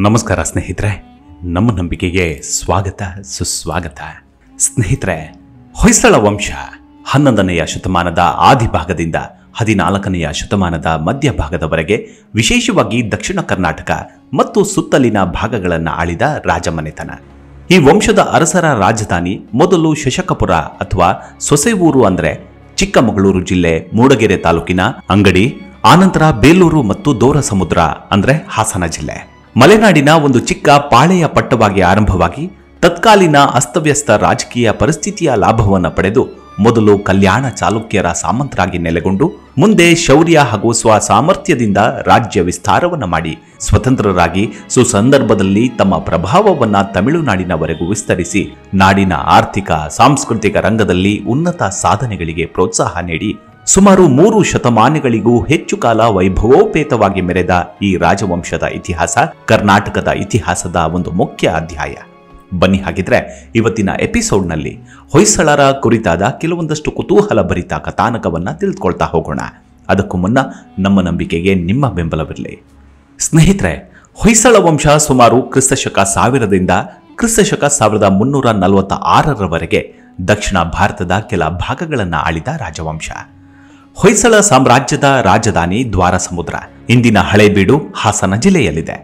ನಮಸ್ಕಾರ ಸ್ನೇಹಿತರೆ, ನಮ್ಮ ನಂಬಿಕೆಗೆ ಸ್ವಾಗತ ಸುಸ್ವಾಗತ. ಸ್ನೇಹಿತರೆ, ಹೊಯ್ಸಳ ವಂಶ 11ನೆಯ ಶತಮಾನದ ಆದಿಭಾಗದಿಂದ 14ನೆಯ ಶತಮಾನದ ಮಧ್ಯಭಾಗದವರೆಗೆ ವಿಶೇಷವಾಗಿ ದಕ್ಷಿಣ ಕರ್ನಾಟಕ ಮತ್ತು ಸುತ್ತಲಿನ ಭಾಗಗಳನ್ನು ಆಳಿದ ರಾಜಮನೆತನ. ಈ ವಂಶದ ಅರಸರ ರಾಜಧಾನಿ ಮೊದಲು ಶಶಕಪುರ ಅಥವಾ ಸೊಸೆವೂರು ಅಂದರೆ ಚಿಕ್ಕಮಗಳೂರು ಜಿಲ್ಲೆ ಮೂಡಗೆರೆ ತಾಲೂಕಿನ ಅಂಗಡಿ, ಆನಂತರ ಬೇಲೂರು ಮತ್ತು ದೋರಸಮುದ್ರ ಅಂದರೆ ಹಾಸನ ಜಿಲ್ಲೆ. ಮಲೆನಾಡಿನ ಒಂದು ಚಿಕ್ಕ ಪಾಳೆಯ ಪಟ್ಟವಾಗಿ ಆರಂಭವಾಗಿ ತತ್ಕಾಲೀನ ಅಸ್ತವ್ಯಸ್ತ ರಾಜಕೀಯ ಪರಿಸ್ಥಿತಿಯ ಲಾಭವನ್ನು ಪಡೆದು ಮೊದಲು ಕಲ್ಯಾಣ ಚಾಲುಕ್ಯರ ಸಾಮಂತರಾಗಿ ನೆಲೆಗೊಂಡು ಮುಂದೆ ಶೌರ್ಯ ಹಾಗೂ ಸ್ವಸಾಮರ್ಥ್ಯದಿಂದ ರಾಜ್ಯ ವಿಸ್ತಾರವನ್ನು ಮಾಡಿ ಸ್ವತಂತ್ರರಾಗಿ ಸುಸಂದರ್ಭದಲ್ಲಿ ತಮ್ಮ ಪ್ರಭಾವವನ್ನು ತಮಿಳುನಾಡಿನವರೆಗೂ ವಿಸ್ತರಿಸಿ ನಾಡಿನ ಆರ್ಥಿಕ ಸಾಂಸ್ಕೃತಿಕ ರಂಗದಲ್ಲಿ ಉನ್ನತ ಸಾಧನೆಗಳಿಗೆ ಪ್ರೋತ್ಸಾಹ ನೀಡಿ ಸುಮಾರು 3 ಶತಮಾನಗಳಿಗೂ ಹೆಚ್ಚು ಕಾಲ ವೈಭವೋಪೇತವಾಗಿ ಮೆರೆದ ಈ ರಾಜವಂಶದ ಇತಿಹಾಸ ಕರ್ನಾಟಕದ ಇತಿಹಾಸದ ಒಂದು ಮುಖ್ಯ ಅಧ್ಯಾಯ. ಬನ್ನಿ, ಹಾಗಿದ್ರೆ ಇವತ್ತಿನ ಎಪಿಸೋಡ್ನಲ್ಲಿ ಹೊಯ್ಸಳರ ಕುರಿತಾದ ಕೆಲವೊಂದಷ್ಟು ಕುತೂಹಲ ಭರಿತ ಕಥಾನಕವನ್ನು ತಿಳಿದುಕೊಳ್ತಾ ಹೋಗೋಣ. ಅದಕ್ಕೂ ಮುನ್ನ ನಮ್ಮ ನಂಬಿಕೆಗೆ ನಿಮ್ಮ ಬೆಂಬಲವಿರಲಿ. ಸ್ನೇಹಿತರೆ, ಹೊಯ್ಸಳ ವಂಶ ಸುಮಾರು ಕ್ರಿಸ್ತಶಕ 1000ರಿಂದ ಕ್ರಿಸ್ತಶಕ 1346ರವರೆಗೆ ದಕ್ಷಿಣ ಭಾರತದ ಕೆಲ ಭಾಗಗಳನ್ನು ಆಳಿದ ರಾಜವಂಶ. ಹೊಯ್ಸಳ ಸಾಮ್ರಾಜ್ಯದ ರಾಜಧಾನಿ ದ್ವಾರಸಮುದ್ರ, ಇಂದಿನ ಹಳೇಬೀಡು, ಹಾಸನ ಜಿಲ್ಲೆಯಲ್ಲಿದೆ.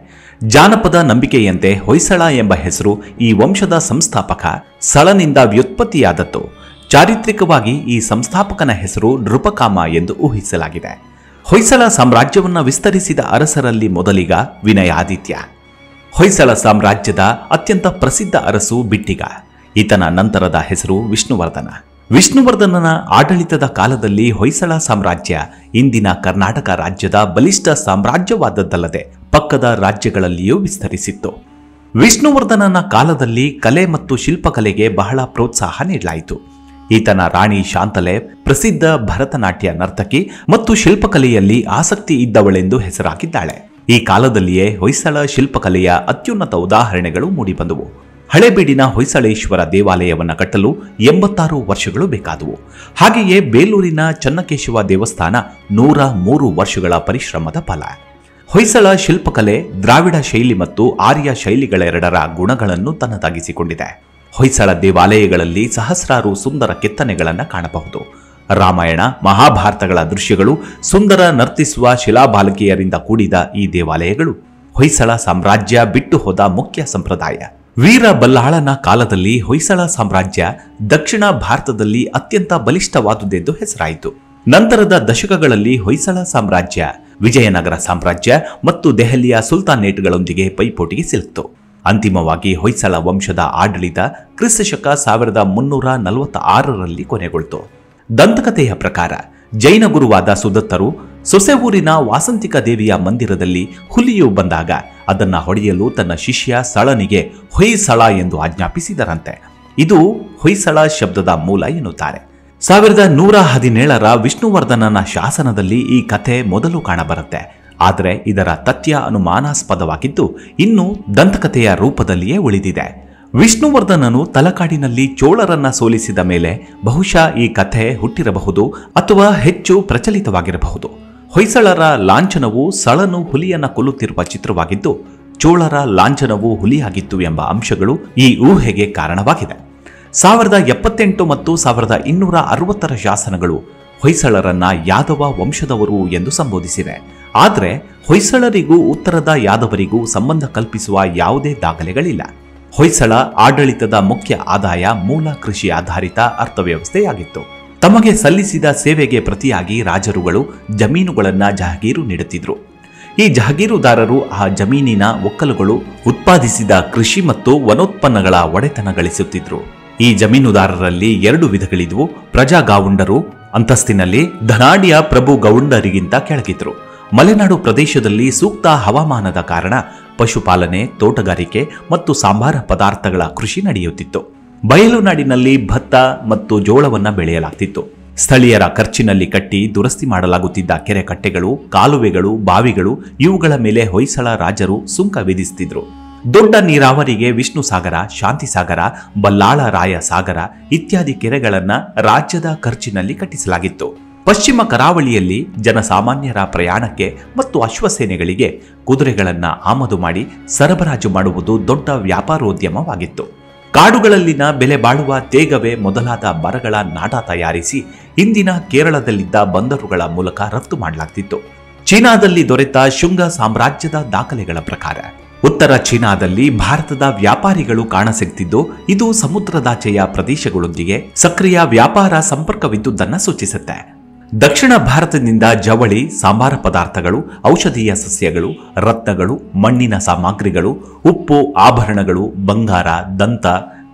ಜಾನಪದ ನಂಬಿಕೆಯಂತೆ ಹೊಯ್ಸಳ ಎಂಬ ಹೆಸರು ಈ ವಂಶದ ಸಂಸ್ಥಾಪಕ ಸಳನಿಂದ ವ್ಯುತ್ಪತ್ತಿಯಾದದ್ದು. ಚಾರಿತ್ರಿಕವಾಗಿ ಈ ಸಂಸ್ಥಾಪಕನ ಹೆಸರು ನೃಪಕಾಮ ಎಂದು ಊಹಿಸಲಾಗಿದೆ. ಹೊಯ್ಸಳ ಸಾಮ್ರಾಜ್ಯವನ್ನು ವಿಸ್ತರಿಸಿದ ಅರಸರಲ್ಲಿ ಮೊದಲಿಗ ವಿನಯಾದಿತ್ಯ. ಹೊಯ್ಸಳ ಸಾಮ್ರಾಜ್ಯದ ಅತ್ಯಂತ ಪ್ರಸಿದ್ಧ ಅರಸು ಬಿಟ್ಟಿಗ. ಈತನ ನಂತರದ ಹೆಸರು ವಿಷ್ಣುವರ್ಧನ. ವಿಷ್ಣುವರ್ಧನನ ಆಡಳಿತದ ಕಾಲದಲ್ಲಿ ಹೊಯ್ಸಳ ಸಾಮ್ರಾಜ್ಯ ಇಂದಿನ ಕರ್ನಾಟಕ ರಾಜ್ಯದ ಬಲಿಷ್ಠ ಸಾಮ್ರಾಜ್ಯವಾದದ್ದಲ್ಲದೆ ಪಕ್ಕದ ರಾಜ್ಯಗಳಲ್ಲಿಯೂ ವಿಸ್ತರಿಸಿತ್ತು. ವಿಷ್ಣುವರ್ಧನನ ಕಾಲದಲ್ಲಿ ಕಲೆ ಮತ್ತು ಶಿಲ್ಪಕಲೆಗೆ ಬಹಳ ಪ್ರೋತ್ಸಾಹ ನೀಡಲಾಯಿತು. ಈತನ ರಾಣಿ ಶಾಂತಲೆ ಪ್ರಸಿದ್ಧ ಭರತನಾಟ್ಯ ನರ್ತಕಿ ಮತ್ತು ಶಿಲ್ಪಕಲೆಯಲ್ಲಿ ಆಸಕ್ತಿ ಇದ್ದವಳೆಂದು ಹೆಸರಾಗಿದ್ದಾಳೆ. ಈ ಕಾಲದಲ್ಲಿಯೇ ಹೊಯ್ಸಳ ಶಿಲ್ಪಕಲೆಯ ಅತ್ಯುನ್ನತ ಉದಾಹರಣೆಗಳು ಮೂಡಿಬಂದವು. ಹಳೇಬೀಡಿನ ಹೊಯ್ಸಳೇಶ್ವರ ದೇವಾಲಯವನ್ನು ಕಟ್ಟಲು 86 ವರ್ಷಗಳು ಬೇಕಾದವು. ಹಾಗೆಯೇ ಬೇಲೂರಿನ ಚನ್ನಕೇಶವ ದೇವಸ್ಥಾನ 103 ವರ್ಷಗಳ ಪರಿಶ್ರಮದ ಫಲ. ಹೊಯ್ಸಳ ಶಿಲ್ಪಕಲೆ ದ್ರಾವಿಡ ಶೈಲಿ ಮತ್ತು ಆರ್ಯ ಶೈಲಿಗಳೆರಡರ ಗುಣಗಳನ್ನು ತನ್ನದಾಗಿಸಿಕೊಂಡಿದೆ. ಹೊಯ್ಸಳ ದೇವಾಲಯಗಳಲ್ಲಿ ಸಹಸ್ರಾರು ಸುಂದರ ಕೆತ್ತನೆಗಳನ್ನು ಕಾಣಬಹುದು. ರಾಮಾಯಣ ಮಹಾಭಾರತಗಳ ದೃಶ್ಯಗಳು, ಸುಂದರ ನರ್ತಿಸುವ ಶಿಲಾಬಾಲಕಿಯರಿಂದ ಕೂಡಿದ ಈ ದೇವಾಲಯಗಳು ಹೊಯ್ಸಳ ಸಾಮ್ರಾಜ್ಯ ಬಿಟ್ಟು ಹೋದ ಮುಖ್ಯ ಸಂಪ್ರದಾಯ. ವೀರ ಬಲ್ಲಾಳನ ಕಾಲದಲ್ಲಿ ಹೊಯ್ಸಳ ಸಾಮ್ರಾಜ್ಯ ದಕ್ಷಿಣ ಭಾರತದಲ್ಲಿ ಅತ್ಯಂತ ಬಲಿಷ್ಠವಾದುದೆಂದು ಹೆಸರಾಯಿತು. ನಂತರದ ದಶಕಗಳಲ್ಲಿ ಹೊಯ್ಸಳ ಸಾಮ್ರಾಜ್ಯ ವಿಜಯನಗರ ಸಾಮ್ರಾಜ್ಯ ಮತ್ತು ದೆಹಲಿಯ ಸುಲ್ತಾನೇಟ್ಗಳೊಂದಿಗೆ ಪೈಪೋಟಿಗೆ ಸಿಲುಕಿತು. ಅಂತಿಮವಾಗಿ ಹೊಯ್ಸಳ ವಂಶದ ಆಡಳಿತ ಕ್ರಿಸ್ತಶಕ 1346ರಲ್ಲಿ ಕೊನೆಗೊಳ್ತು. ದಂತಕಥೆಯ ಪ್ರಕಾರ ಜೈನ ಗುರುವಾದ ಸುದತ್ತರು ಸೊಸೆವೂರಿನ ವಾಸಂತಿಕ ದೇವಿಯ ಮಂದಿರದಲ್ಲಿ ಹುಲಿಯು ಬಂದಾಗ ಅದನ್ನ ಹೊಡೆಯಲು ತನ್ನ ಶಿಷ್ಯ ಸಳನಿಗೆ ಹೊಯ್ಸಳ ಎಂದು ಆಜ್ಞಾಪಿಸಿದರಂತೆ. ಇದು ಹೊಯ್ಸಳ ಶಬ್ದದ ಮೂಲ ಎನ್ನುತ್ತಾರೆ. 1117ರ ವಿಷ್ಣುವರ್ಧನನ ಶಾಸನದಲ್ಲಿ ಈ ಕಥೆ ಮೊದಲು ಕಾಣಬರುತ್ತೆ. ಆದರೆ ಇದರ ತಥ್ಯ ಅನುಮಾನಾಸ್ಪದವಾಗಿದ್ದು ಇನ್ನು ದಂತಕಥೆಯ ರೂಪದಲ್ಲಿಯೇ ಉಳಿದಿದೆ. ವಿಷ್ಣುವರ್ಧನನು ತಲಕಾಡಿನಲ್ಲಿ ಚೋಳರನ್ನ ಸೋಲಿಸಿದ ಮೇಲೆ ಬಹುಶಃ ಈ ಕಥೆ ಹುಟ್ಟಿರಬಹುದು ಅಥವಾ ಹೆಚ್ಚು ಪ್ರಚಲಿತವಾಗಿರಬಹುದು. ಹೊಯ್ಸಳರ ಲಾಂಛನವು ಸಳನು ಹುಲಿಯನ್ನ ಕೊಲ್ಲುತ್ತಿರುವ ಚಿತ್ರವಾಗಿದ್ದು ಚೋಳರ ಲಾಂಛನವು ಹುಲಿಯಾಗಿತ್ತು ಎಂಬ ಅಂಶಗಳು ಈ ಊಹೆಗೆ ಕಾರಣವಾಗಿದೆ. 1078 ಮತ್ತು 1260ರ ಶಾಸನಗಳು ಹೊಯ್ಸಳರನ್ನ ಯಾದವ ವಂಶದವರು ಎಂದು ಸಂಬೋಧಿಸಿವೆ. ಆದರೆ ಹೊಯ್ಸಳರಿಗೂ ಉತ್ತರದ ಯಾದವರಿಗೂ ಸಂಬಂಧ ಕಲ್ಪಿಸುವ ಯಾವುದೇ ದಾಖಲೆಗಳಿಲ್ಲ. ಹೊಯ್ಸಳ ಆಡಳಿತದ ಮುಖ್ಯ ಆದಾಯ ಮೂಲ ಕೃಷಿ ಆಧಾರಿತ ಅರ್ಥವ್ಯವಸ್ಥೆಯಾಗಿತ್ತು. ತಮಗೆ ಸಲ್ಲಿಸಿದ ಸೇವೆಗೆ ಪ್ರತಿಯಾಗಿ ರಾಜರುಗಳು ಜಮೀನುಗಳನ್ನು ಜಹಗೀರು ನೀಡುತ್ತಿದ್ರು. ಈ ಜಹಗೀರುದಾರರು ಆ ಜಮೀನಿನ ಒಕ್ಕಲುಗಳು ಉತ್ಪಾದಿಸಿದ ಕೃಷಿ ಮತ್ತು ವನೋತ್ಪನ್ನಗಳ ಒಡೆತನ ಗಳಿಸುತ್ತಿದ್ರು. ಈ ಜಮೀನುದಾರರಲ್ಲಿ 2 ವಿಧಗಳಿದ್ವು. ಪ್ರಜಾಗಾವುಂಡರು ಅಂತಸ್ತಿನಲ್ಲಿ ಧನಾಢ್ಯ ಪ್ರಭು ಗೌಂಡರಿಗಿಂತ ಕೆಳಗಿದ್ರು. ಮಲೆನಾಡು ಪ್ರದೇಶದಲ್ಲಿ ಸೂಕ್ತ ಹವಾಮಾನದ ಕಾರಣ ಪಶುಪಾಲನೆ, ತೋಟಗಾರಿಕೆ ಮತ್ತು ಸಾಂಬಾರ ಪದಾರ್ಥಗಳ ಕೃಷಿ ನಡೆಯುತ್ತಿತ್ತು. ಬಯಲುನಾಡಿನಲ್ಲಿ ಭತ್ತ ಮತ್ತು ಜೋಳವನ್ನು ಬೆಳೆಯಲಾಗ್ತಿತ್ತು. ಸ್ಥಳೀಯರ ಖರ್ಚಿನಲ್ಲಿ ಕಟ್ಟಿ ದುರಸ್ತಿ ಮಾಡಲಾಗುತ್ತಿದ್ದ ಕೆರೆ ಕಟ್ಟೆಗಳು, ಕಾಲುವೆಗಳು, ಬಾವಿಗಳು ಇವುಗಳ ಮೇಲೆ ಹೊಯ್ಸಳ ರಾಜರು ಸುಂಕ ವಿಧಿಸುತ್ತಿದ್ರು. ದೊಡ್ಡ ನೀರಾವರಿಗೆ ವಿಷ್ಣು ಸಾಗರ, ಶಾಂತಿ ಸಾಗರ, ಬಲ್ಲಾಳ ರಾಯ ಸಾಗರ ಇತ್ಯಾದಿ ಕೆರೆಗಳನ್ನು ರಾಜ್ಯದ ಖರ್ಚಿನಲ್ಲಿ ಕಟ್ಟಿಸಲಾಗಿತ್ತು. ಪಶ್ಚಿಮ ಕರಾವಳಿಯಲ್ಲಿ ಜನಸಾಮಾನ್ಯರ ಪ್ರಯಾಣಕ್ಕೆ ಮತ್ತು ಅಶ್ವಸೇನೆಗಳಿಗೆ ಕುದುರೆಗಳನ್ನು ಆಮದು ಮಾಡಿ ಸರಬರಾಜು ಮಾಡುವುದು ದೊಡ್ಡ ವ್ಯಾಪಾರೋದ್ಯಮವಾಗಿತ್ತು. ಕಾಡುಗಳಲ್ಲಿನ ಬೆಲೆ ಬಾಳುವ ತೇಗವೆ ಮೊದಲಾದ ಮರಗಳ ನಾಡ ತಯಾರಿಸಿ ಇಂದಿನ ಕೇರಳದಲ್ಲಿದ್ದ ಬಂದರುಗಳ ಮೂಲಕ ರಫ್ತು ಮಾಡಲಾಗ್ತಿತ್ತು. ಚೀನಾದಲ್ಲಿ ದೊರೆತ ಶುಂಗ ಸಾಮ್ರಾಜ್ಯದ ದಾಖಲೆಗಳ ಪ್ರಕಾರ ಉತ್ತರ ಚೀನಾದಲ್ಲಿ ಭಾರತದ ವ್ಯಾಪಾರಿಗಳು ಕಾಣಸಿಗ್ತಿದ್ದು, ಇದು ಸಮುದ್ರದಾಚೆಯ ಪ್ರದೇಶಗಳೊಂದಿಗೆ ಸಕ್ರಿಯ ವ್ಯಾಪಾರ ಸಂಪರ್ಕವಿದ್ದುದನ್ನು ಸೂಚಿಸುತ್ತೆ. ದಕ್ಷಿಣ ಭಾರತದಿಂದ ಜವಳಿ, ಸಾಂಬಾರ ಪದಾರ್ಥಗಳು, ಔಷಧೀಯ ಸಸ್ಯಗಳು, ರತ್ನಗಳು, ಮಣ್ಣಿನ ಸಾಮಗ್ರಿಗಳು, ಉಪ್ಪು, ಆಭರಣಗಳು, ಬಂಗಾರ, ದಂತ,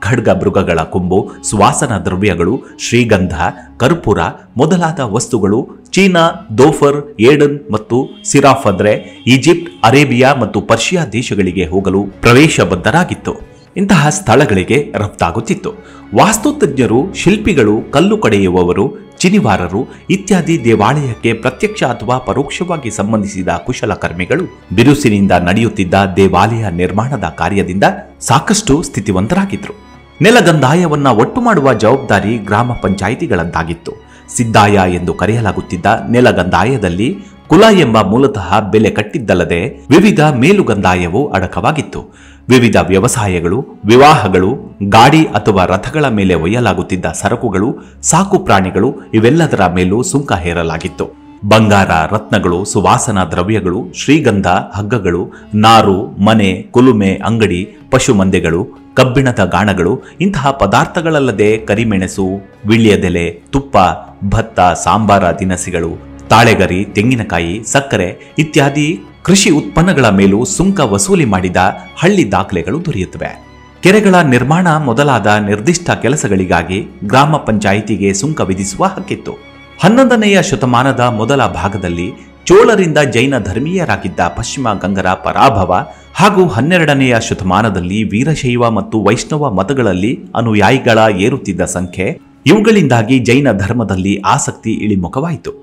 ಖಡ್ಗ ಮೃಗಗಳ ಕೊಂಬು, ಸುವಾಸನ ದ್ರವ್ಯಗಳು, ಶ್ರೀಗಂಧ, ಕರ್ಪೂರ ಮೊದಲಾದ ವಸ್ತುಗಳು ಚೀನಾ, ದೋಫರ್, ಏಡನ್ ಮತ್ತು ಸಿರಾಫದ್ರೆ, ಈಜಿಪ್ಟ್, ಅರೇಬಿಯಾ ಮತ್ತು ಪರ್ಷಿಯಾ ದೇಶಗಳಿಗೆ ಹೋಗಲು ಪ್ರವೇಶಬದ್ಧರಾಗಿತ್ತು. ಇಂತಹ ಸ್ಥಳಗಳಿಗೆ ರಫ್ತಾಗುತ್ತಿತ್ತು. ವಾಸ್ತುತಜ್ಞರು, ಶಿಲ್ಪಿಗಳು, ಕಲ್ಲು ಕಡೆಯುವವರು, ಚಿನಿವಾರರು ಇತ್ಯಾದಿ ದೇವಾಲಯಕ್ಕೆ ಪ್ರತ್ಯಕ್ಷ ಅಥವಾ ಪರೋಕ್ಷವಾಗಿ ಸಂಬಂಧಿಸಿದ ಕುಶಲಕರ್ಮಿಗಳು ಬಿರುಸಿನಿಂದ ನಡೆಯುತ್ತಿದ್ದ ದೇವಾಲಯ ನಿರ್ಮಾಣದ ಕಾರ್ಯದಿಂದ ಸಾಕಷ್ಟು ಸ್ಥಿತಿವಂತರಾಗಿದ್ರು. ನೆಲಗಂದಾಯವನ್ನ ಒಟ್ಟು ಮಾಡುವ ಜವಾಬ್ದಾರಿ ಗ್ರಾಮ ಪಂಚಾಯಿತಿಗಳದ್ದಾಗಿತ್ತು. ಸಿದ್ದಾಯ ಎಂದು ಕರೆಯಲಾಗುತ್ತಿದ್ದ ನೆಲಗಂದಾಯದಲ್ಲಿ ಕುಲ ಎಂಬ ಮೂಲತಃ ಬೆಲೆ ಕಟ್ಟಿದ್ದಲ್ಲದೆ ವಿವಿಧ ಮೇಲುಗಂದಾಯವೂ ಅಡಕವಾಗಿತ್ತು. ವಿವಿಧ ವ್ಯವಸಾಯಗಳು, ವಿವಾಹಗಳು, ಗಾಡಿ ಅಥವಾ ರಥಗಳ ಮೇಲೆ ಒಯ್ಯಲಾಗುತ್ತಿದ್ದ ಸರಕುಗಳು, ಸಾಕು ಪ್ರಾಣಿಗಳು ಇವೆಲ್ಲದರ ಮೇಲೂ ಸುಂಕ ಹೇರಲಾಗಿತ್ತು. ಬಂಗಾರ, ರತ್ನಗಳು, ಸುವಾಸನಾ ದ್ರವ್ಯಗಳು, ಶ್ರೀಗಂಧ, ಹಗ್ಗಗಳು, ನಾರು, ಮನೆ, ಕುಲುಮೆ, ಅಂಗಡಿ, ಪಶುಮಂದೆಗಳು, ಕಬ್ಬಿಣದ ಗಾಣಗಳು ಇಂತಹ ಪದಾರ್ಥಗಳಲ್ಲದೆ ಕರಿಮೆಣಸು, ವಿಳ್ಯದೆಲೆ, ತುಪ್ಪ, ಭತ್ತ, ಸಾಂಬಾರ ದಿನಸಿಗಳು, ತಾಳೆಗರಿ, ತೆಂಗಿನಕಾಯಿ, ಸಕ್ಕರೆ ಇತ್ಯಾದಿ ಕೃಷಿ ಉತ್ಪನ್ನಗಳ ಮೇಲೂ ಸುಂಕ ವಸೂಲಿ ಮಾಡಿದ ಹಳ್ಳಿ ದಾಖಲೆಗಳು ದೊರೆಯುತ್ತವೆ. ಕೆರೆಗಳ ನಿರ್ಮಾಣ ಮೊದಲಾದ ನಿರ್ದಿಷ್ಟ ಕೆಲಸಗಳಿಗಾಗಿ ಗ್ರಾಮ ಪಂಚಾಯಿತಿಗೆ ಸುಂಕ ವಿಧಿಸುವ ಹಕ್ಕಿತ್ತು. 11ನೆಯ ಶತಮಾನದ ಮೊದಲ ಭಾಗದಲ್ಲಿ ಚೋಳರಿಂದ ಜೈನ ಧರ್ಮೀಯರಾಗಿದ್ದ ಪಶ್ಚಿಮ ಗಂಗರ ಪರಾಭವ ಹಾಗೂ 12ನೆಯ ಶತಮಾನದಲ್ಲಿ ವೀರಶೈವ ಮತ್ತು ವೈಷ್ಣವ ಮತಗಳಲ್ಲಿ ಅನುಯಾಯಿಗಳ ಏರುತ್ತಿದ್ದ ಸಂಖ್ಯೆ ಇವುಗಳಿಂದಾಗಿ ಜೈನ ಧರ್ಮದಲ್ಲಿ ಆಸಕ್ತಿ ಇಳಿಮುಖವಾಯಿತು.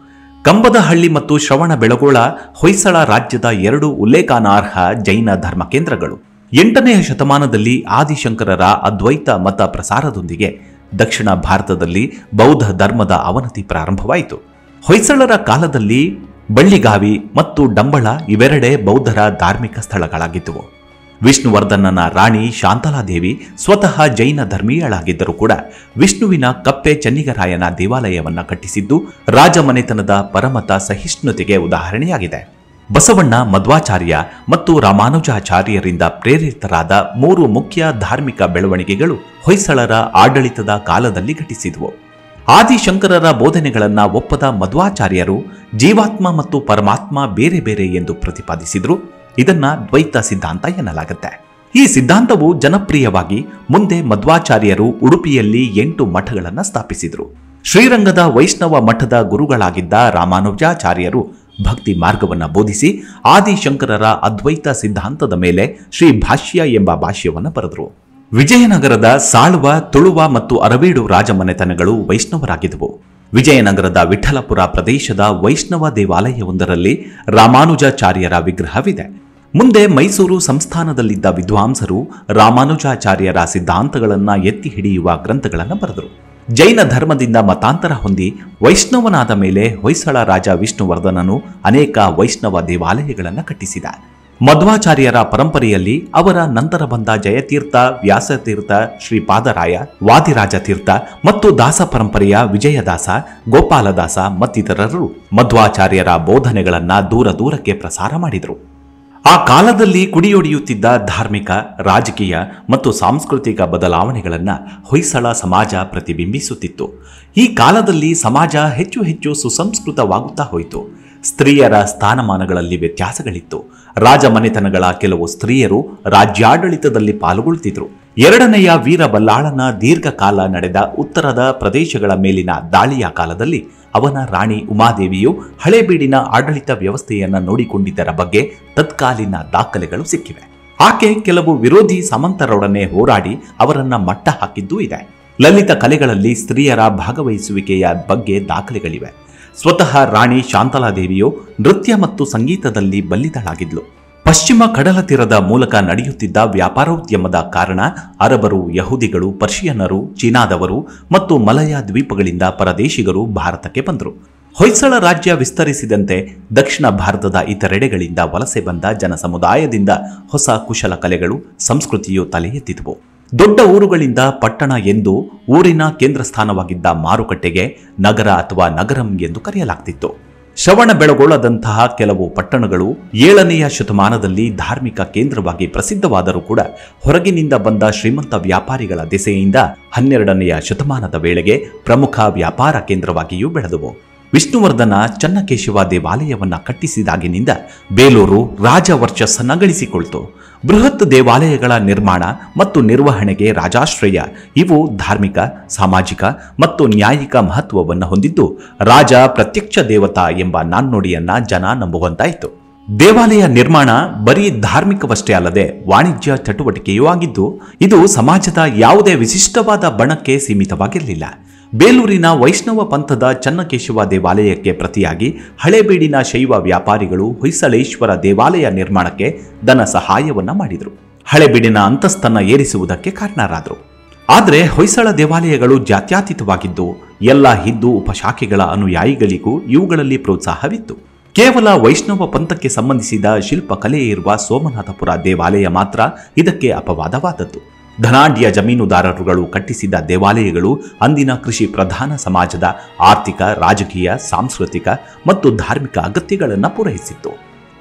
ಕಂಬದಹಳ್ಳಿ ಮತ್ತು ಶ್ರವಣಬೆಳಗೊಳ ಹೊಯ್ಸಳ ರಾಜ್ಯದ 2 ಉಲ್ಲೇಖಾನಾರ್ಹ ಜೈನ ಧರ್ಮ ಕೇಂದ್ರಗಳು. 8ನೆಯ ಶತಮಾನದಲ್ಲಿ ಆದಿಶಂಕರರ ಅದ್ವೈತ ಮತ ಪ್ರಸಾರದೊಂದಿಗೆ ದಕ್ಷಿಣ ಭಾರತದಲ್ಲಿ ಬೌದ್ಧ ಧರ್ಮದ ಅವನತಿ ಪ್ರಾರಂಭವಾಯಿತು. ಹೊಯ್ಸಳರ ಕಾಲದಲ್ಲಿ ಬಳ್ಳಿಗಾವಿ ಮತ್ತು ಡಂಬಳ ಇವೆರಡೇ ಬೌದ್ಧರ ಧಾರ್ಮಿಕ ಸ್ಥಳಗಳಾಗಿದ್ದವು. ವಿಷ್ಣುವರ್ಧನನ ರಾಣಿ ಶಾಂತಲಾದೇವಿ ಸ್ವತಃ ಜೈನ ಧರ್ಮೀಯಳಾಗಿದ್ದರೂ ಕೂಡ ವಿಷ್ಣುವಿನ ಕಪ್ಪೆ ಚೆನ್ನಿಗರಾಯನ ದೇವಾಲಯವನ್ನು ಕಟ್ಟಿಸಿದ್ದು ರಾಜಮನೆತನದ ಪರಮತ ಸಹಿಷ್ಣುತೆಗೆ ಉದಾಹರಣೆಯಾಗಿದೆ. ಬಸವಣ್ಣ, ಮಧ್ವಾಚಾರ್ಯ ಮತ್ತು ರಾಮಾನುಜಾಚಾರ್ಯರಿಂದ ಪ್ರೇರಿತರಾದ 3 ಮುಖ್ಯ ಧಾರ್ಮಿಕ ಬೆಳವಣಿಗೆಗಳು ಹೊಯ್ಸಳರ ಆಡಳಿತದ ಕಾಲದಲ್ಲಿ ಘಟಿಸಿದವು. ಆದಿಶಂಕರರ ಬೋಧನೆಗಳನ್ನು ಒಪ್ಪದ ಮಧ್ವಾಚಾರ್ಯರು ಜೀವಾತ್ಮ ಮತ್ತು ಪರಮಾತ್ಮ ಬೇರೆ ಬೇರೆ ಎಂದು ಪ್ರತಿಪಾದಿಸಿದ್ರು. ಇದನ್ನ ದ್ವೈತ ಸಿದ್ಧಾಂತ ಎನ್ನಲಾಗುತ್ತೆ. ಈ ಸಿದ್ಧಾಂತವು ಜನಪ್ರಿಯವಾಗಿ ಮುಂದೆ ಮಧ್ವಾಚಾರ್ಯರು ಉಡುಪಿಯಲ್ಲಿ 8 ಮಠಗಳನ್ನು ಸ್ಥಾಪಿಸಿದರು. ಶ್ರೀರಂಗದ ವೈಷ್ಣವ ಮಠದ ಗುರುಗಳಾಗಿದ್ದ ರಾಮಾನುಜಾಚಾರ್ಯರು ಭಕ್ತಿ ಮಾರ್ಗವನ್ನು ಬೋಧಿಸಿ ಆದಿಶಂಕರರ ಅದ್ವೈತ ಸಿದ್ಧಾಂತದ ಮೇಲೆ ಶ್ರೀ ಭಾಷ್ಯ ಎಂಬ ಭಾಷ್ಯವನ್ನು ಬರೆದರು. ವಿಜಯನಗರದ ಸಾಳುವ, ತುಳುವ ಮತ್ತು ಅರವೀಡು ರಾಜಮನೆತನಗಳು ವೈಷ್ಣವರಾಗಿದ್ದವು. ವಿಜಯನಗರದ ವಿಠಲಪುರ ಪ್ರದೇಶದ ವೈಷ್ಣವ ದೇವಾಲಯವೊಂದರಲ್ಲಿ ರಾಮಾನುಜಾಚಾರ್ಯರ ವಿಗ್ರಹವಿದೆ. ಮುಂದೆ ಮೈಸೂರು ಸಂಸ್ಥಾನದಲ್ಲಿದ್ದ ವಿದ್ವಾಂಸರು ರಾಮಾನುಜಾಚಾರ್ಯರ ಸಿದ್ಧಾಂತಗಳನ್ನು ಎತ್ತಿ ಹಿಡಿಯುವ ಗ್ರಂಥಗಳನ್ನು ಬರೆದರು. ಜೈನ ಧರ್ಮದಿಂದ ಮತಾಂತರ ಹೊಂದಿ ವೈಷ್ಣವನಾದ ಮೇಲೆ ಹೊಯ್ಸಳ ರಾಜ ವಿಷ್ಣುವರ್ಧನನು ಅನೇಕ ವೈಷ್ಣವ ದೇವಾಲಯಗಳನ್ನು ಕಟ್ಟಿಸಿದ. ಮಧ್ವಾಚಾರ್ಯರ ಪರಂಪರೆಯಲ್ಲಿ ಅವರ ನಂತರ ಬಂದ ಜಯತೀರ್ಥ, ವ್ಯಾಸತೀರ್ಥ, ಶ್ರೀಪಾದರಾಯ, ವಾದಿರಾಜ ತೀರ್ಥ ಮತ್ತು ದಾಸ ಪರಂಪರೆಯ ವಿಜಯದಾಸ, ಗೋಪಾಲದಾಸ ಮತ್ತಿತರರು ಮಧ್ವಾಚಾರ್ಯರ ಬೋಧನೆಗಳನ್ನು ದೂರ ದೂರಕ್ಕೆ ಪ್ರಸಾರ ಮಾಡಿದರು. ಆ ಕಾಲದಲ್ಲಿ ಕುಡಿಯೊಡೆಯುತ್ತಿದ್ದ ಧಾರ್ಮಿಕ, ರಾಜಕೀಯ ಮತ್ತು ಸಾಂಸ್ಕೃತಿಕ ಬದಲಾವಣೆಗಳನ್ನು ಹೊಯ್ಸಳ ಸಮಾಜ ಪ್ರತಿಬಿಂಬಿಸುತ್ತಿತ್ತು. ಈ ಕಾಲದಲ್ಲಿ ಸಮಾಜ ಹೆಚ್ಚು ಹೆಚ್ಚು ಸುಸಂಸ್ಕೃತವಾಗುತ್ತಾ ಹೋಯಿತು. ಸ್ತ್ರೀಯರ ಸ್ಥಾನಮಾನಗಳಲ್ಲಿ ವ್ಯತ್ಯಾಸಗಳಿತ್ತು. ರಾಜಮನೆತನಗಳ ಕೆಲವು ಸ್ತ್ರೀಯರು ರಾಜ್ಯಾಡಳಿತದಲ್ಲಿ ಪಾಲ್ಗೊಳ್ಳುತ್ತಿದ್ದರು. 2ನೆಯ ವೀರಬಲ್ಲಾಳನ ದೀರ್ಘಕಾಲ ನಡೆದ ಉತ್ತರದ ಪ್ರದೇಶಗಳ ಮೇಲಿನ ದಾಳಿಯ ಕಾಲದಲ್ಲಿ ಅವನ ರಾಣಿ ಉಮಾದೇವಿಯು ಹಳೇಬೀಡಿನ ಆಡಳಿತ ವ್ಯವಸ್ಥೆಯನ್ನು ನೋಡಿಕೊಂಡಿದ್ದರ ಬಗ್ಗೆ ತತ್ಕಾಲೀನ ದಾಖಲೆಗಳು ಸಿಕ್ಕಿವೆ. ಆಕೆ ಕೆಲವು ವಿರೋಧಿ ಸಾಮಂತರೊಡನೆ ಹೋರಾಡಿ ಅವರನ್ನ ಮಟ್ಟ ಹಾಕಿದ್ದೂ ಇದೆ. ಲಲಿತ ಕಲೆಗಳಲ್ಲಿ ಸ್ತ್ರೀಯರ ಭಾಗವಹಿಸುವಿಕೆಯ ಬಗ್ಗೆ ದಾಖಲೆಗಳಿವೆ. ಸ್ವತಃ ರಾಣಿ ಶಾಂತಲಾದೇವಿಯು ನೃತ್ಯ ಮತ್ತು ಸಂಗೀತದಲ್ಲಿ ಬಲ್ಲಿದಳಾಗಿದ್ಲು. ಪಶ್ಚಿಮ ಕಡಲ ತೀರದ ಮೂಲಕ ನಡೆಯುತ್ತಿದ್ದ ವ್ಯಾಪಾರೋದ್ಯಮದ ಕಾರಣ ಅರಬರು, ಯಹೂದಿಗಳು, ಪರ್ಷಿಯನ್ನರು, ಚೀನಾದವರು ಮತ್ತು ಮಲಯ ದ್ವೀಪಗಳಿಂದ ಪರದೇಶಿಗರು ಭಾರತಕ್ಕೆ ಬಂದರು. ಹೊಯ್ಸಳ ರಾಜ್ಯ ವಿಸ್ತರಿಸಿದಂತೆ ದಕ್ಷಿಣ ಭಾರತದ ಇತರೆಡೆಗಳಿಂದ ವಲಸೆ ಬಂದ ಜನಸಮುದಾಯದಿಂದ ಹೊಸ ಕುಶಲ ಕಲೆಗಳು, ಸಂಸ್ಕೃತಿಯು ತಲೆ ಎತ್ತಿದವು. ದೊಡ್ಡ ಊರುಗಳಿಂದ ಪಟ್ಟಣ ಎಂದು ಊರಿನ ಕೇಂದ್ರ ಸ್ಥಾನವಾಗಿದ್ದ ಮಾರುಕಟ್ಟೆಗೆ ನಗರ ಅಥವಾ ನಗರಂ ಎಂದು ಕರೆಯಲಾಗ್ತಿತ್ತು. ಶ್ರವಣಬೆಳಗೊಳದಂತಹ ಕೆಲವು ಪಟ್ಟಣಗಳು 7ನೆಯ ಶತಮಾನದಲ್ಲಿ ಧಾರ್ಮಿಕ ಕೇಂದ್ರವಾಗಿ ಪ್ರಸಿದ್ಧವಾದರೂ ಕೂಡ ಹೊರಗಿನಿಂದ ಬಂದ ಶ್ರೀಮಂತ ವ್ಯಾಪಾರಿಗಳ ದೆಸೆಯಿಂದ 12ನೆಯ ಶತಮಾನದ ವೇಳೆಗೆ ಪ್ರಮುಖ ವ್ಯಾಪಾರ ಕೇಂದ್ರವಾಗಿಯೂ ಬೆಳೆದವು. ವಿಷ್ಣುವರ್ಧನ ಚನ್ನಕೇಶವ ದೇವಾಲಯವನ್ನ ಕಟ್ಟಿಸಿದಾಗಿನಿಂದ ಬೇಲೂರು ರಾಜವರ್ಚಸ್ಸನ್ನ ಗಳಿಸಿಕೊಳ್ತು. ಬೃಹತ್ ದೇವಾಲಯಗಳ ನಿರ್ಮಾಣ ಮತ್ತು ನಿರ್ವಹಣೆಗೆ ರಾಜಾಶ್ರಯ ಇವು ಧಾರ್ಮಿಕ, ಸಾಮಾಜಿಕ ಮತ್ತು ನ್ಯಾಯಿಕ ಮಹತ್ವವನ್ನು ಹೊಂದಿದ್ದು ರಾಜ ಪ್ರತ್ಯಕ್ಷ ದೇವತಾ ಎಂಬ ನಾಣ್ಣುಡಿಯನ್ನ ಜನ ನಂಬುವಂತಾಯಿತು. ದೇವಾಲಯ ನಿರ್ಮಾಣ ಬರೀ ಧಾರ್ಮಿಕವಷ್ಟೇ ಅಲ್ಲದೆ ವಾಣಿಜ್ಯ ಚಟುವಟಿಕೆಯೂ ಆಗಿದ್ದು ಇದು ಸಮಾಜದ ಯಾವುದೇ ವಿಶಿಷ್ಟವಾದ ಬಣಕ್ಕೆ ಸೀಮಿತವಾಗಿರಲಿಲ್ಲ. ಬೇಲೂರಿನ ವೈಷ್ಣವ ಪಂಥದ ಚನ್ನಕೇಶವ ದೇವಾಲಯಕ್ಕೆ ಪ್ರತಿಯಾಗಿ ಹಳೇಬೀಡಿನ ಶೈವ ವ್ಯಾಪಾರಿಗಳು ಹೊಯ್ಸಳೇಶ್ವರ ದೇವಾಲಯ ನಿರ್ಮಾಣಕ್ಕೆ ಧನ ಸಹಾಯವನ್ನ ಮಾಡಿದರು. ಹಳೇಬೀಡಿನ ಅಂತಸ್ತನ್ನ ಏರಿಸುವುದಕ್ಕೆ ಕಾರಣರಾದರು. ಆದರೆ ಹೊಯ್ಸಳ ದೇವಾಲಯಗಳು ಜಾತ್ಯತೀತವಾಗಿದ್ದು ಎಲ್ಲ ಹಿಂದೂ ಉಪಶಾಖೆಗಳ ಅನುಯಾಯಿಗಳಿಗೂ ಇವುಗಳಲ್ಲಿ ಪ್ರೋತ್ಸಾಹವಿತ್ತು. ಕೇವಲ ವೈಷ್ಣವ ಪಂಥಕ್ಕೆ ಸಂಬಂಧಿಸಿದ ಶಿಲ್ಪಕಲೆ ಇರುವ ಸೋಮನಾಥಪುರ ದೇವಾಲಯ ಮಾತ್ರ ಇದಕ್ಕೆ ಅಪವಾದವಾದದ್ದು. ಧನಾಢ್ಯ ಜಮೀನುದಾರರುಗಳು ಕಟ್ಟಿಸಿದ ದೇವಾಲಯಗಳು ಅಂದಿನ ಕೃಷಿ ಪ್ರಧಾನ ಸಮಾಜದ ಆರ್ಥಿಕ, ರಾಜಕೀಯ, ಸಾಂಸ್ಕೃತಿಕ ಮತ್ತು ಧಾರ್ಮಿಕ ಅಗತ್ಯಗಳನ್ನು ಪೂರೈಸಿತ್ತು.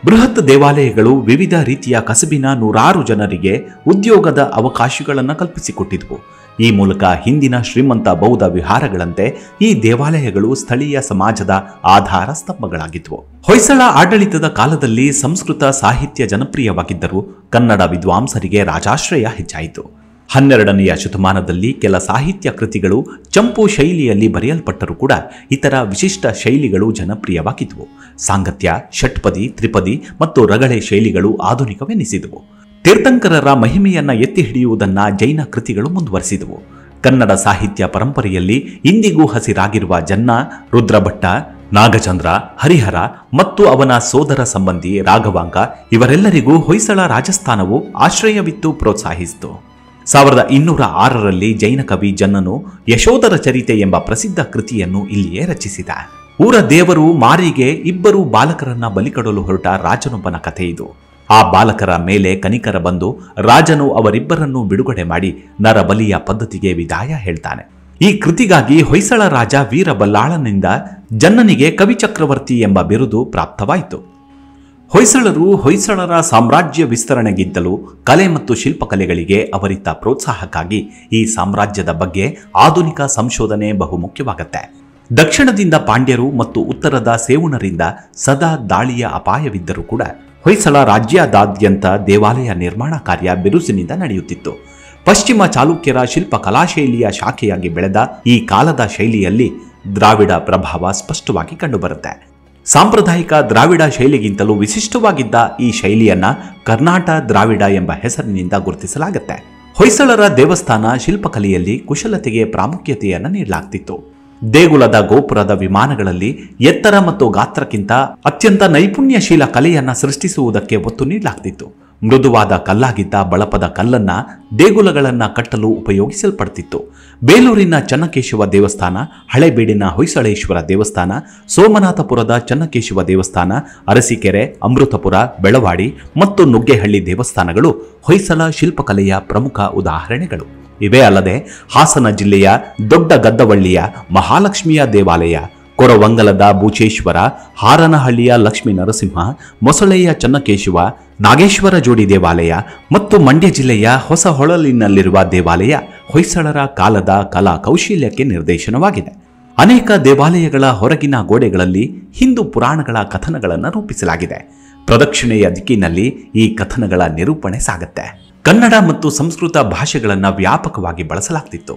ಬೃಹತ್ ದೇವಾಲಯಗಳು ವಿವಿಧ ರೀತಿಯ ಕಸಬಿನ ನೂರಾರು ಜನರಿಗೆ ಉದ್ಯೋಗದ ಅವಕಾಶಗಳನ್ನು ಕಲ್ಪಿಸಿಕೊಟ್ಟಿದ್ವು. ಈ ಮೂಲಕ ಹಿಂದಿನ ಶ್ರೀಮಂತ ಬೌದ್ಧ ವಿಹಾರಗಳಂತೆ ಈ ದೇವಾಲಯಗಳು ಸ್ಥಳೀಯ ಸಮಾಜದ ಆಧಾರ ಸ್ತಂಭಗಳಾಗಿದ್ವು. ಹೊಯ್ಸಳ ಆಡಳಿತದ ಕಾಲದಲ್ಲಿ ಸಂಸ್ಕೃತ ಸಾಹಿತ್ಯ ಜನಪ್ರಿಯವಾಗಿದ್ದರೂ ಕನ್ನಡ ವಿದ್ವಾಂಸರಿಗೆ ರಾಜಾಶ್ರಯ ಹೆಚ್ಚಾಯಿತು. 12ನೆಯ ಶತಮಾನದಲ್ಲಿ ಕೆಲ ಸಾಹಿತ್ಯ ಕೃತಿಗಳು ಚಂಪು ಶೈಲಿಯಲ್ಲಿ ಬರೆಯಲ್ಪಟ್ಟರೂ ಕೂಡ ಇತರ ವಿಶಿಷ್ಟ ಶೈಲಿಗಳು ಜನಪ್ರಿಯವಾಗಿದ್ವು. ಸಾಂಗತ್ಯ, ಷಟ್ಪದಿ, ತ್ರಿಪದಿ ಮತ್ತು ರಗಳೆ ಶೈಲಿಗಳು ಆಧುನಿಕವೆನಿಸಿದವು. ತೀರ್ಥಂಕರರ ಮಹಿಮೆಯನ್ನ ಎತ್ತಿ ಹಿಡಿಯುವುದನ್ನ ಜೈನ ಕೃತಿಗಳು ಮುಂದುವರೆಸಿದವು. ಕನ್ನಡ ಸಾಹಿತ್ಯ ಪರಂಪರೆಯಲ್ಲಿ ಇಂದಿಗೂ ಹಸಿರಾಗಿರುವ ಜನ್ನ, ರುದ್ರಭಟ್ಟ, ನಾಗಚಂದ್ರ, ಹರಿಹರ ಮತ್ತು ಅವನ ಸೋದರ ಸಂಬಂಧಿ ರಾಘವಾಂಕ ಇವರೆಲ್ಲರಿಗೂ ಹೊಯ್ಸಳ ರಾಜಸ್ಥಾನವು ಆಶ್ರಯವಿತ್ತು, ಪ್ರೋತ್ಸಾಹಿಸಿತು. 1206ರಲ್ಲಿ ಜೈನ ಕವಿ ಜನ್ನನು ಯಶೋಧರ ಚರಿತೆ ಎಂಬ ಪ್ರಸಿದ್ಧ ಕೃತಿಯನ್ನು ಇಲ್ಲಿಯೇ ರಚಿಸಿದ. ಊರ ದೇವರು ಮಾರಿಗೆ 2 ಬಾಲಕರನ್ನ ಬಲಿಕೊಡಲು ಹೊರಟ ರಾಜನೊಬ್ಬನ ಕಥೆ ಇದು. ಆ ಬಾಲಕರ ಮೇಲೆ ಕನಿಕರ ಬಂದು ರಾಜನು ಅವರಿಬ್ಬರನ್ನು ಬಿಡುಗಡೆ ಮಾಡಿ ನರಬಲಿಯ ಪದ್ಧತಿಗೆ ವಿದಾಯ ಹೇಳ್ತಾನೆ. ಈ ಕೃತಿಗಾಗಿ ಹೊಯ್ಸಳ ರಾಜ ವೀರಬಲ್ಲಾಳನಿಂದ ಜನ್ನನಿಗೆ ಕವಿಚಕ್ರವರ್ತಿ ಎಂಬ ಬಿರುದು ಪ್ರಾಪ್ತವಾಯಿತು. ಹೊಯ್ಸಳರು ಹೊಯ್ಸಳರ ಸಾಮ್ರಾಜ್ಯ ವಿಸ್ತರಣೆಗಿಂತಲೂ ಕಲೆ ಮತ್ತು ಶಿಲ್ಪಕಲೆಗಳಿಗೆ ಅವರಿದ್ದ ಪ್ರೋತ್ಸಾಹಕ್ಕಾಗಿ ಈ ಸಾಮ್ರಾಜ್ಯದ ಬಗ್ಗೆ ಆಧುನಿಕ ಸಂಶೋಧನೆ ಬಹುಮುಖ್ಯವಾಗುತ್ತೆ. ದಕ್ಷಿಣದಿಂದ ಪಾಂಡ್ಯರು ಮತ್ತು ಉತ್ತರದ ಸೇವಣರಿಂದ ಸದಾ ದಾಳಿಯ ಅಪಾಯವಿದ್ದರೂ ಕೂಡ ಹೊಯ್ಸಳ ರಾಜ್ಯದಾದ್ಯಂತ ದೇವಾಲಯ ನಿರ್ಮಾಣ ಕಾರ್ಯ ಬಿರುಸಿನಿಂದ ನಡೆಯುತ್ತಿತ್ತು. ಪಶ್ಚಿಮ ಚಾಲುಕ್ಯರ ಶಿಲ್ಪ ಕಲಾಶೈಲಿಯ ಶಾಖೆಯಾಗಿ ಬೆಳೆದ ಈ ಕಾಲದ ಶೈಲಿಯಲ್ಲಿ ದ್ರಾವಿಡ ಪ್ರಭಾವ ಸ್ಪಷ್ಟವಾಗಿ ಕಂಡುಬರುತ್ತೆ. ಸಾಂಪ್ರದಾಯಿಕ ದ್ರಾವಿಡ ಶೈಲಿಗಿಂತಲೂ ವಿಶಿಷ್ಟವಾಗಿದ್ದ ಈ ಶೈಲಿಯನ್ನ ಕರ್ನಾಟ ದ್ರಾವಿಡ ಎಂಬ ಹೆಸರಿನಿಂದ ಗುರುತಿಸಲಾಗುತ್ತೆ. ಹೊಯ್ಸಳರ ದೇವಸ್ಥಾನ ಶಿಲ್ಪಕಲೆಯಲ್ಲಿ ಕುಶಲತೆಗೆ ಪ್ರಾಮುಖ್ಯತೆಯನ್ನು ನೀಡಲಾಗ್ತಿತ್ತು. ದೇಗುಲದ ಗೋಪುರದ ವಿಮಾನಗಳಲ್ಲಿ ಎತ್ತರ ಮತ್ತು ಗಾತ್ರಕ್ಕಿಂತ ಅತ್ಯಂತ ನೈಪುಣ್ಯಶೀಲ ಕಲೆಯನ್ನ ಸೃಷ್ಟಿಸುವುದಕ್ಕೆ ಒತ್ತು ನೀಡಲಾಗ್ತಿತ್ತು. ಮೃದುವಾದ ಕಲ್ಲಾಗಿದ್ದ ಬಳಪದ ಕಲ್ಲನ್ನ ದೇಗುಲಗಳನ್ನ ಕಟ್ಟಲು ಉಪಯೋಗಿಸಲ್ಪಡ್ತಿತ್ತು. ಬೇಲೂರಿನ ಚನ್ನಕೇಶವ ದೇವಸ್ಥಾನ, ಹಳೇಬೀಡಿನ ಹೊಯ್ಸಳೇಶ್ವರ ದೇವಸ್ಥಾನ, ಸೋಮನಾಥಪುರದ ಚನ್ನಕೇಶವ ದೇವಸ್ಥಾನ, ಅರಸೀಕೆರೆ, ಅಮೃತಪುರ, ಬೆಳವಾಡಿ ಮತ್ತು ನುಗ್ಗೇಹಳ್ಳಿ ದೇವಸ್ಥಾನಗಳು ಹೊಯ್ಸಳ ಶಿಲ್ಪಕಲೆಯ ಪ್ರಮುಖ ಉದಾಹರಣೆಗಳು. ಇವೇ ಅಲ್ಲದೆ ಹಾಸನ ಜಿಲ್ಲೆಯ ದೊಡ್ಡ ಗದ್ದವಳ್ಳಿಯ ಮಹಾಲಕ್ಷ್ಮಿಯ ದೇವಾಲಯ, ಕೊರವಂಗಲದ ಬೂಚೇಶ್ವರ, ಹಾರನಹಳ್ಳಿಯ ಲಕ್ಷ್ಮೀ ನರಸಿಂಹ, ಮೊಸಳೆಯ ಚನ್ನಕೇಶವ, ನಾಗೇಶ್ವರ ಜೋಡಿ ದೇವಾಲಯ ಮತ್ತು ಮಂಡ್ಯ ಜಿಲ್ಲೆಯ ಹೊಸಹೊಳಲಿನಲ್ಲಿರುವ ದೇವಾಲಯ ಹೊಯ್ಸಳರ ಕಾಲದ ಕಲಾ ಕೌಶಲ್ಯಕ್ಕೆ ನಿದರ್ಶನವಾಗಿದೆ. ಅನೇಕ ದೇವಾಲಯಗಳ ಹೊರಗಿನ ಗೋಡೆಗಳಲ್ಲಿ ಹಿಂದೂ ಪುರಾಣಗಳ ಕಥನಗಳನ್ನು ರೂಪಿಸಲಾಗಿದೆ. ಪ್ರದಕ್ಷಿಣೆಯ ದಿಕ್ಕಿನಲ್ಲಿ ಈ ಕಥನಗಳ ನಿರೂಪಣೆ ಸಾಗುತ್ತೆ. ಕನ್ನಡ ಮತ್ತು ಸಂಸ್ಕೃತ ಭಾಷೆಗಳನ್ನು ವ್ಯಾಪಕವಾಗಿ ಬಳಸಲಾಗ್ತಿತ್ತು.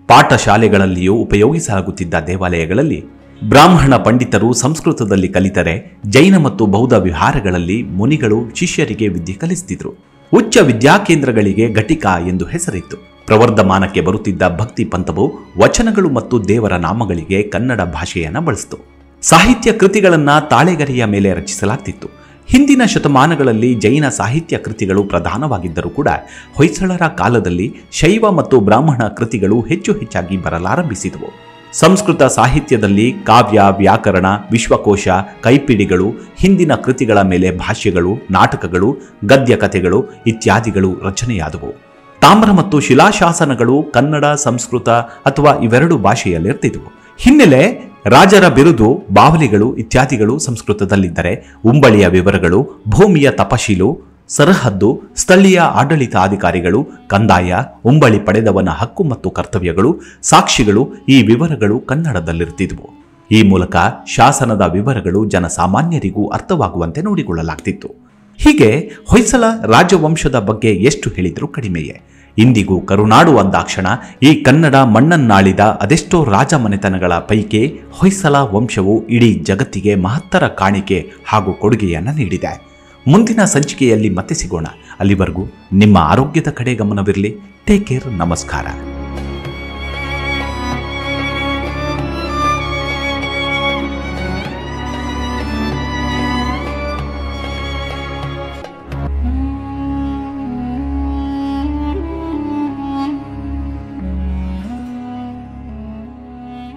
ಪಾಠಶಾಲೆಗಳಲ್ಲಿಯೂ ಉಪಯೋಗಿಸಲಾಗುತ್ತಿದ್ದ ದೇವಾಲಯಗಳಲ್ಲಿ ಬ್ರಾಹ್ಮಣ ಪಂಡಿತರು ಸಂಸ್ಕೃತದಲ್ಲಿ ಕಲಿತರೆ ಜೈನ ಮತ್ತು ಬೌದ್ಧ ವಿಹಾರಗಳಲ್ಲಿ ಮುನಿಗಳು ಶಿಷ್ಯರಿಗೆ ವಿದ್ಯೆ ಕಲಿಸುತ್ತಿದ್ರು. ಉಚ್ಚ ವಿದ್ಯಾಕೇಂದ್ರಗಳಿಗೆ ಘಟಿಕಾ ಎಂದು ಹೆಸರಿತ್ತು. ಪ್ರವರ್ಧಮಾನಕ್ಕೆ ಬರುತ್ತಿದ್ದ ಭಕ್ತಿ ಪಂಥವು ವಚನಗಳು ಮತ್ತು ದೇವರ ನಾಮಗಳಿಗೆ ಕನ್ನಡ ಭಾಷೆಯನ್ನು ಬಳಸಿತು. ಸಾಹಿತ್ಯ ಕೃತಿಗಳನ್ನ ತಾಳೆಗರಿಯ ಮೇಲೆ ರಚಿಸಲಾಗ್ತಿತ್ತು. ಹಿಂದಿನ ಶತಮಾನಗಳಲ್ಲಿ ಜೈನ ಸಾಹಿತ್ಯ ಕೃತಿಗಳು ಪ್ರಧಾನವಾಗಿದ್ದರೂ ಕೂಡ ಹೊಯ್ಸಳರ ಕಾಲದಲ್ಲಿ ಶೈವ ಮತ್ತು ಬ್ರಾಹ್ಮಣ ಕೃತಿಗಳು ಹೆಚ್ಚು ಹೆಚ್ಚಾಗಿ ಬರಲಾರಂಭಿಸಿದವು. ಸಂಸ್ಕೃತ ಸಾಹಿತ್ಯದಲ್ಲಿ ಕಾವ್ಯ, ವ್ಯಾಕರಣ, ವಿಶ್ವಕೋಶ, ಕೈಪಿಡಿಗಳು, ಹಿಂದಿನ ಕೃತಿಗಳ ಮೇಲೆ ಭಾಷ್ಯಗಳು, ನಾಟಕಗಳು, ಗದ್ಯ ಕಥೆಗಳು ಇತ್ಯಾದಿಗಳು ರಚನೆಯಾದವು. ತಾಮ್ರ ಮತ್ತು ಶಿಲಾಶಾಸನಗಳು ಕನ್ನಡ, ಸಂಸ್ಕೃತ ಅಥವಾ ಇವೆರಡು ಭಾಷೆಯಲ್ಲಿರ್ತಿದ್ವು. ಹಿನ್ನೆಲೆ ರಾಜರ ಬಿರುದು, ಬಾವಲಿಗಳು ಇತ್ಯಾದಿಗಳು ಸಂಸ್ಕೃತದಲ್ಲಿದ್ದರೆ ಉಂಬಳಿಯ ವಿವರಗಳು, ಭೂಮಿಯ ತಪಶೀಲು, ಸರಹದ್ದು, ಸ್ಥಳೀಯ ಆಡಳಿತಾಧಿಕಾರಿಗಳು, ಕಂದಾಯ, ಉಂಬಳಿ ಪಡೆದವನ ಹಕ್ಕು ಮತ್ತು ಕರ್ತವ್ಯಗಳು, ಸಾಕ್ಷಿಗಳು ಈ ವಿವರಗಳು ಕನ್ನಡದಲ್ಲಿರ್ತಿದ್ವು. ಈ ಮೂಲಕ ಶಾಸನದ ವಿವರಗಳು ಜನಸಾಮಾನ್ಯರಿಗೂ ಅರ್ಥವಾಗುವಂತೆ ನೋಡಿಕೊಳ್ಳಲಾಗ್ತಿತ್ತು. ಹೀಗೆ ಹೊಯ್ಸಳ ರಾಜವಂಶದ ಬಗ್ಗೆ ಎಷ್ಟು ಹೇಳಿದ್ರೂ ಕಡಿಮೆಯೇ. ಇಂದಿಗೂ ಕರುನಾಡು ಅಂದಾಕ್ಷಣ ಈ ಕನ್ನಡ ಮಣ್ಣನ್ನಾಳಿದ ಅದೆಷ್ಟೋ ರಾಜಮನೆತನಗಳ ಪೈಕಿ ಹೊಯ್ಸಳ ವಂಶವು ಇಡೀ ಜಗತ್ತಿಗೆ ಮಹತ್ತರ ಕಾಣಿಕೆ ಹಾಗೂ ಕೊಡುಗೆಯನ್ನು ನೀಡಿದೆ. ಮುಂದಿನ ಸಂಚಿಕೆಯಲ್ಲಿ ಮತ್ತೆ ಸಿಗೋಣ. ಅಲ್ಲಿವರೆಗೂ ನಿಮ್ಮ ಆರೋಗ್ಯದ ಕಡೆ ಗಮನವಿರಲಿ. Take care. ನಮಸ್ಕಾರ.